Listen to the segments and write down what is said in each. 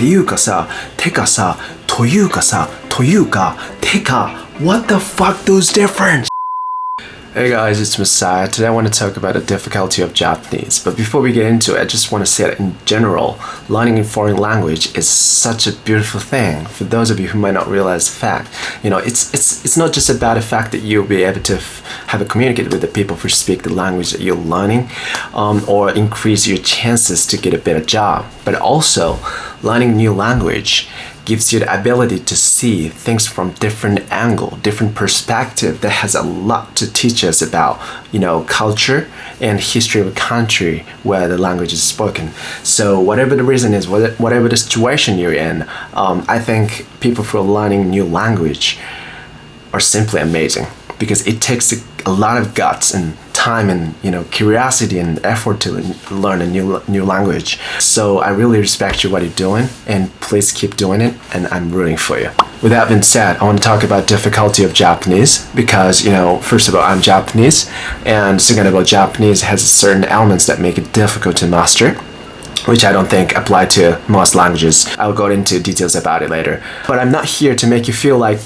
ていうかさ、てかさ、というかさ、というか、てか, what the fuck those difference? Hey guys, it's Messiah. Today I want to talk about the difficulty of Japanese. But before we get into it, I just want to say that in general, learning a foreign language is such a beautiful thing. For those of you who might not realize the fact, it's not just about the fact that you'll be able to have a communicate with the people who speak the language that you're learning, or increase your chances to get a better job. But also, learning new language gives you the ability to see things from different angle, different perspective that has a lot to teach us about, culture and history of a country where the language is spoken. So whatever the reason is, whatever the situation you're in, I think people who are learning new language are simply amazing because it takes a lot of guts and time and curiosity and effort to learn a new language. So I really respect you what you're doing, and please keep doing it, and I'm rooting for you. With that being said, I want to talk about difficulty of Japanese because first of all, I'm Japanese, and second of all, Japanese has certain elements that make it difficult to master, which I don't think apply to most languages. I'll go into details about it later. But I'm not here to make you feel like,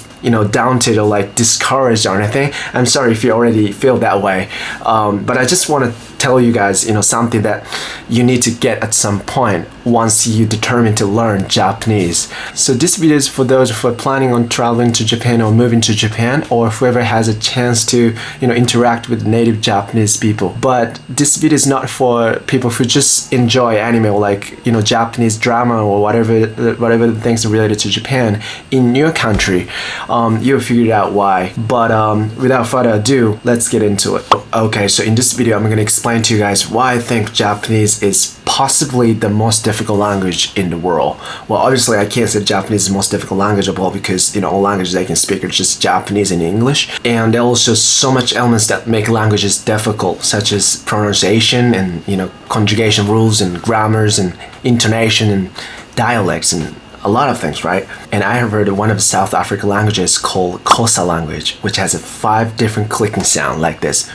daunted or like discouraged or anything. I'm sorry if you already feel that way. But I just want to tell you guys, something that you need to get at some point once you determine to learn Japanese. So this video is for those who are planning on traveling to Japan or moving to Japan, or whoever has a chance to, interact with native Japanese people. But this video is not for people who just enjoy anime or like, Japanese drama or whatever the things related to Japan in your country. You'll figure out why. But without further ado, let's get into it. Okay, so in this video, I'm going to explain to you guys why I think Japanese is possibly the most difficult language in the world. Well, obviously, I can't say Japanese is the most difficult language of all because, all languages I can speak are just Japanese and English. And there are also so much elements that make languages difficult, such as pronunciation and, conjugation rules and grammars and intonation and dialects and a lot of things, right? And I have heard of one of the South African languages called Xhosa language, which has 5 different clicking sounds like this.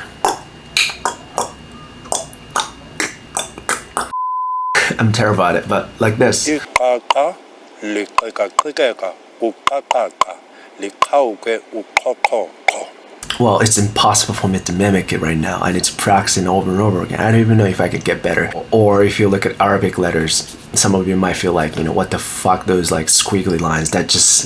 I'm terrible at it, but like this. Well, it's impossible for me to mimic it right now. I need to practice it over and over again. I don't even know if I could get better. Or if you look at Arabic letters, some of you might feel like, what the fuck, those like squiggly lines that just,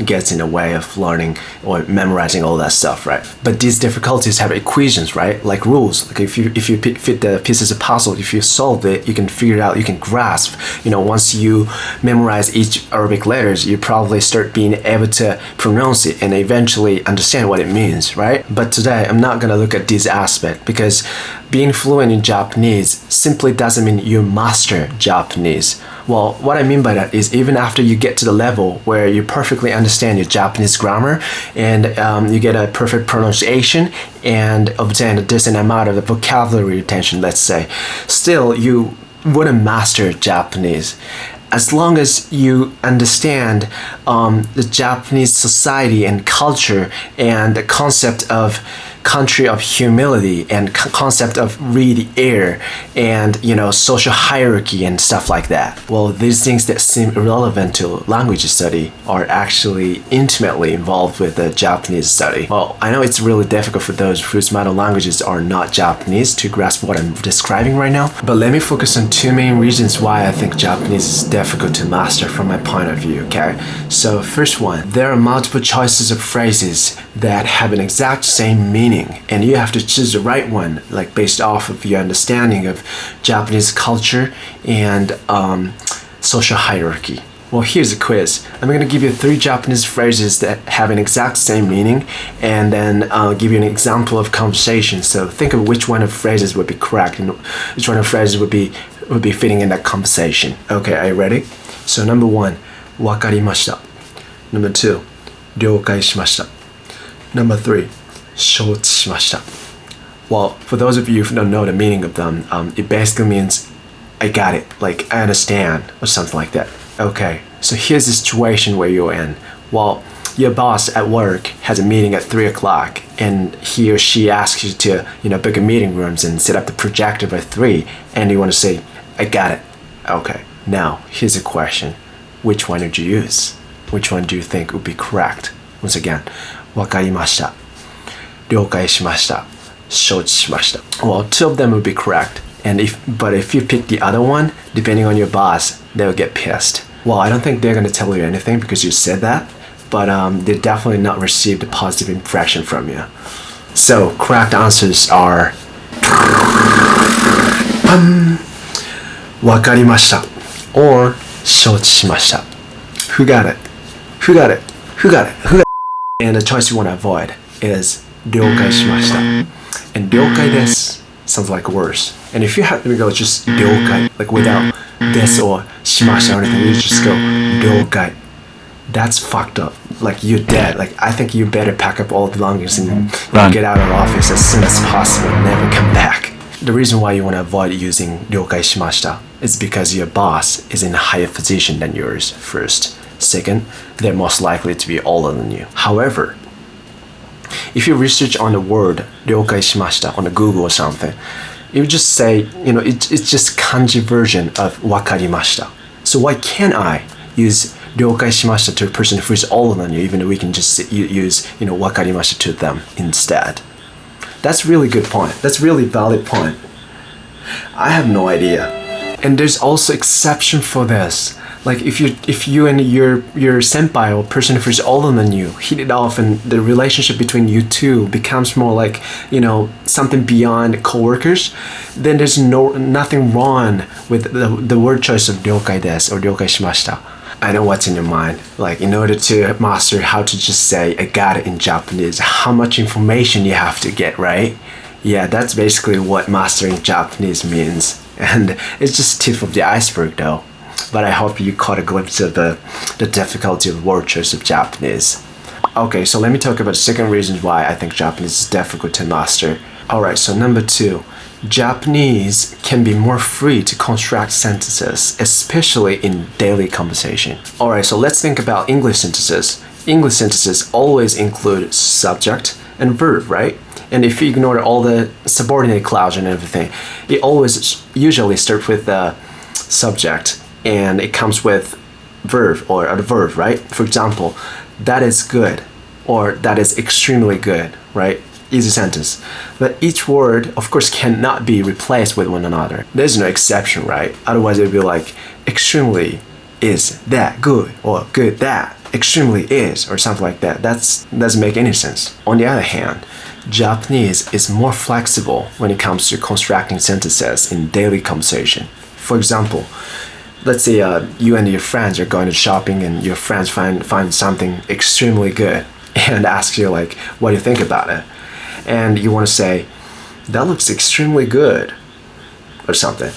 gets in the way of learning or memorizing all that stuff, right? But these difficulties have equations, right? Like rules. Like if you fit the pieces of puzzle, if you solve it, you can figure it out, you can grasp. Once you memorize each Arabic letters, you probably start being able to pronounce it and eventually understand what it means, right? But today, I'm not gonna look at this aspect because being fluent in Japanese simply doesn't mean you master Japanese. Well, what I mean by that is even after you get to the level where you perfectly understand your Japanese grammar and you get a perfect pronunciation and obtain a decent amount of the vocabulary retention, let's say, still you wouldn't master Japanese. As long as you understand the Japanese society and culture and the concept of country of humility and concept of read air and social hierarchy and stuff like that. Well, these things that seem irrelevant to language study are actually intimately involved with the Japanese study. Well, I know it's really difficult for those whose mother languages are not Japanese to grasp what I'm describing right now, but let me focus on 2 main reasons why I think Japanese is difficult to master from my point of view, okay? So first one, there are multiple choices of phrases that have an exact same meaning, and you have to choose the right one, like based off of your understanding of Japanese culture and social hierarchy. Well, here's a quiz. I'm going to give you 3 Japanese phrases that have an exact same meaning, and then I'll give you an example of conversation. So think of which one of the phrases would be correct and which one of the phrases would be fitting in that conversation. Okay, are you ready? So number 1, わかりました. Number 2, 了解しました. Number 3, 承知しました. Well, for those of you who don't know the meaning of them, it basically means I got it, like I understand, or something like that. Okay, so here's the situation where you're in. Well, your boss at work has a meeting at 3 o'clock and he or she asks you to, book a meeting rooms and set up the projector by 3, and you want to say, I got it. Okay, now here's a question. which one would you use? Which one do you think would be correct? Once again, わかりました。了解しました。承知しました。Well, two of them would be correct. But if you pick the other one, depending on your boss, they'll get pissed. Well, I don't think they're gonna tell you anything because you said that, but they definitely not received a positive impression from you. So, correct answers are わかりました or 承知しました. Who got it? Who got it? Who got it? Who got it? And the choice you want to avoid is 了解しました. And 了解です sounds like worse. And if you happen to go just 了解, like without this or しました or anything, you just go 了解. That's fucked up. Like you're dead. Like I think you better pack up all the belongings and get out of the office as soon as possible and never come back. The reason why you want to avoid using 了解しました is because your boss is in a higher position than yours, first. Second, they're most likely to be older than you. However, if you research on the word 了解しました on the Google or something, you just say, it's just kanji version of わかりました. So why can't I use 了解しました to a person who is older than you, even though we can just use, わかりました to them instead? That's really good point. That's really valid point. I have no idea. And there's also exception for this. Like if you and your senpai or person who's older than you hit it off and the relationship between you two becomes more like, something beyond coworkers, then there's nothing wrong with the word choice of 了解です or 了解しました. I know what's in your mind. Like in order to master how to just say I got it in Japanese, how much information you have to get, right? Yeah, that's basically what mastering Japanese means. And it's just tip of the iceberg though. But I hope you caught a glimpse of the difficulty of word choice of Japanese. Okay, so let me talk about the second reason why I think Japanese is difficult to master. Alright, so number 2. Japanese can be more free to construct sentences, especially in daily conversation. Alright, so let's think about English sentences. English sentences always include subject and verb, right? And if you ignore all the subordinate clause and everything, it always usually starts with the subject and it comes with verb or a verb, right? For example, that is good or that is extremely good, right? Easy sentence. But each word, of course, cannot be replaced with one another. There's no exception, right? Otherwise, it would be like, extremely is that good, or good that, extremely is, or something like that. That doesn't make any sense. On the other hand, Japanese is more flexible when it comes to constructing sentences in daily conversation. For example, let's say you and your friends are going to shopping and your friends find something extremely good and ask you like, what do you think about it? And you want to say, that looks extremely good, or something.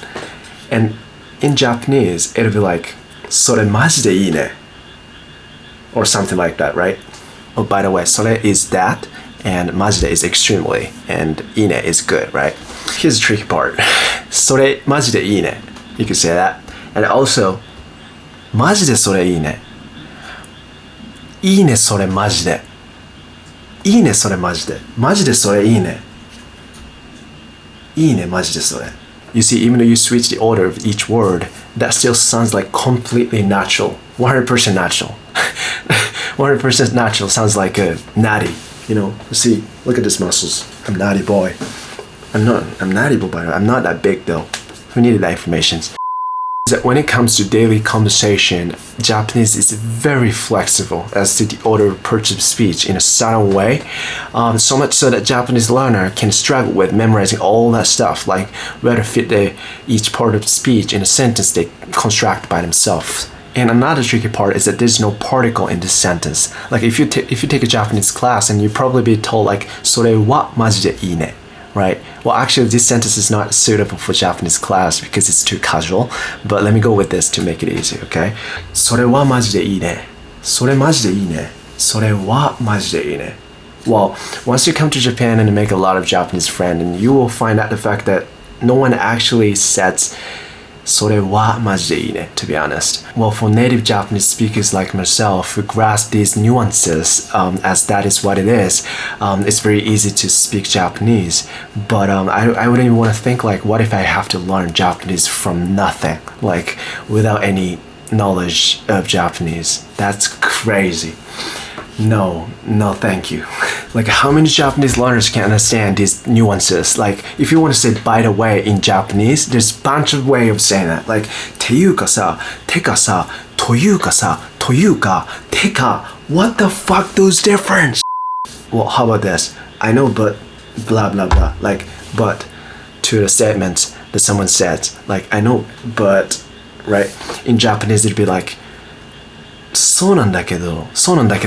And in Japanese, it'll be like, それマジでいいね, or something like that, right? Oh, by the way, それ is that, and マジで is extremely, and いいね is good, right? Here's the tricky part. それマジでいいね. You can say that. And also, マジでそれいいね. いいねそれマジで. いいねそれマジで. マジでそれいいね. いいねマジでそれ. You see, even though you switch the order of each word, that still sounds like completely natural. 100% natural. 100% natural sounds like a natty. See, look at these muscles. I'm natty boy. I'm natty boy, but I'm not that big though. Who needed that information? That when it comes to daily conversation, Japanese is very flexible as to the order of purchase speech in a subtle way. So much so that Japanese learner can struggle with memorizing all that stuff, like where to fit each part of speech in a sentence they construct by themselves. And another tricky part is that there's no particle in this sentence. Like if you take a Japanese class and you probably be told like それはマジでいいね. Right? Well, actually, this sentence is not suitable for Japanese class because it's too casual. But let me go with this to make it easy, okay? それはマジでいいね. それマジでいいね. それはマジでいいね. Well, once you come to Japan and make a lot of Japanese friends, and you will find out the fact that no one actually says それはマジでいいね, to be honest. Well, for native Japanese speakers like myself who grasp these nuances as that is what it is, it's very easy to speak Japanese. But I wouldn't even want to think like, what if I have to learn Japanese from nothing, like without any knowledge of Japanese. That's crazy. No, thank you. Like, how many Japanese learners can understand these nuances? Like, if you want to say by the way in Japanese, there's a bunch of ways of saying that. Like, ていうかさ、てかさ、というかさ、というか、てか, what the fuck those difference? Well, how about this? I know but, blah blah blah. Like, but to the statement that someone said. Like, I know but, right? In Japanese it'd be like, そうなんだけど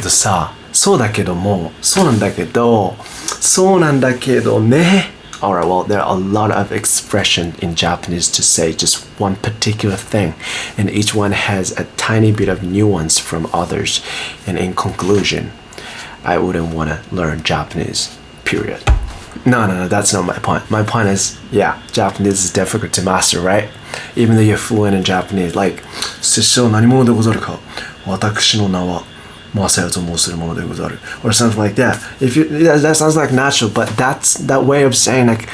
さ、そうだけども、そうなんだけど、そうなんだけどね. Alright, well, there are a lot of expression in Japanese to say just one particular thing, and each one has a tiny bit of nuance from others. And in conclusion, I wouldn't want to learn Japanese, period. No, that's not my point. My point is, yeah, Japanese is difficult to master, right? Even though you're fluent in Japanese, like, 拙者何者でござるか、私の名はマサヤと申するものでござる, or something like that. That sounds like natural, but that way of saying, like,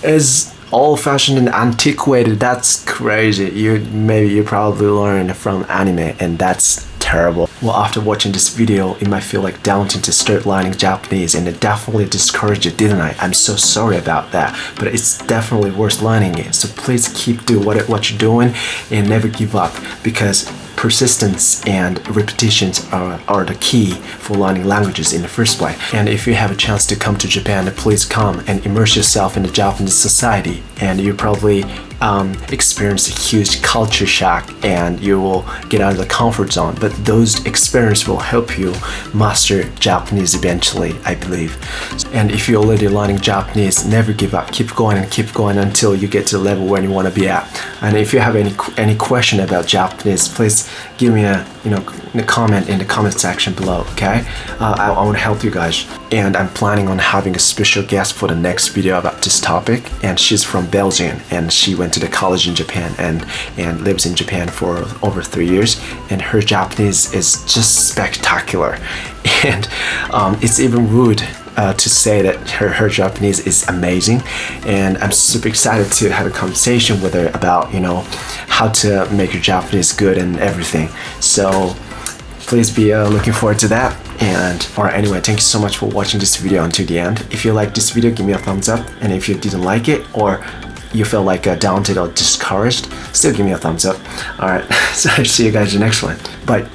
is old-fashioned and antiquated. That's crazy. You probably learned from anime, and that's terrible. Well, after watching this video, it might feel like daunting to start learning Japanese, and it definitely discouraged you, didn't I? I'm so sorry about that, but it's definitely worth learning it. So please keep doing what you're doing and never give up, because persistence and repetitions are the key for learning languages in the first place. And if you have a chance to come to Japan, please come and immerse yourself in the Japanese society, and you probably experience a huge culture shock, and you will get out of the comfort zone. But those experiences will help you master Japanese eventually, I believe. And if you're already learning Japanese, never give up. Keep going until you get to the level where you want to be at. And if you have any question about Japanese, please give me a comment in the comment section below, okay? I want to help you guys. And I'm planning on having a special guest for the next video about this topic, and she's from Belgium, and she went to the college in Japan and lives in Japan for over 3 years, and her Japanese is just spectacular. And it's even rude to say that her Japanese is amazing, and I'm super excited to have a conversation with her about how to make your Japanese good and everything. So please be looking forward to that. And alright, anyway, thank you so much for watching this video until the end. If you liked this video, give me a thumbs up, and if you didn't like it or you feel like daunted or discouraged, still give me a thumbs up. Alright, so I'll see you guys in the next one. Bye.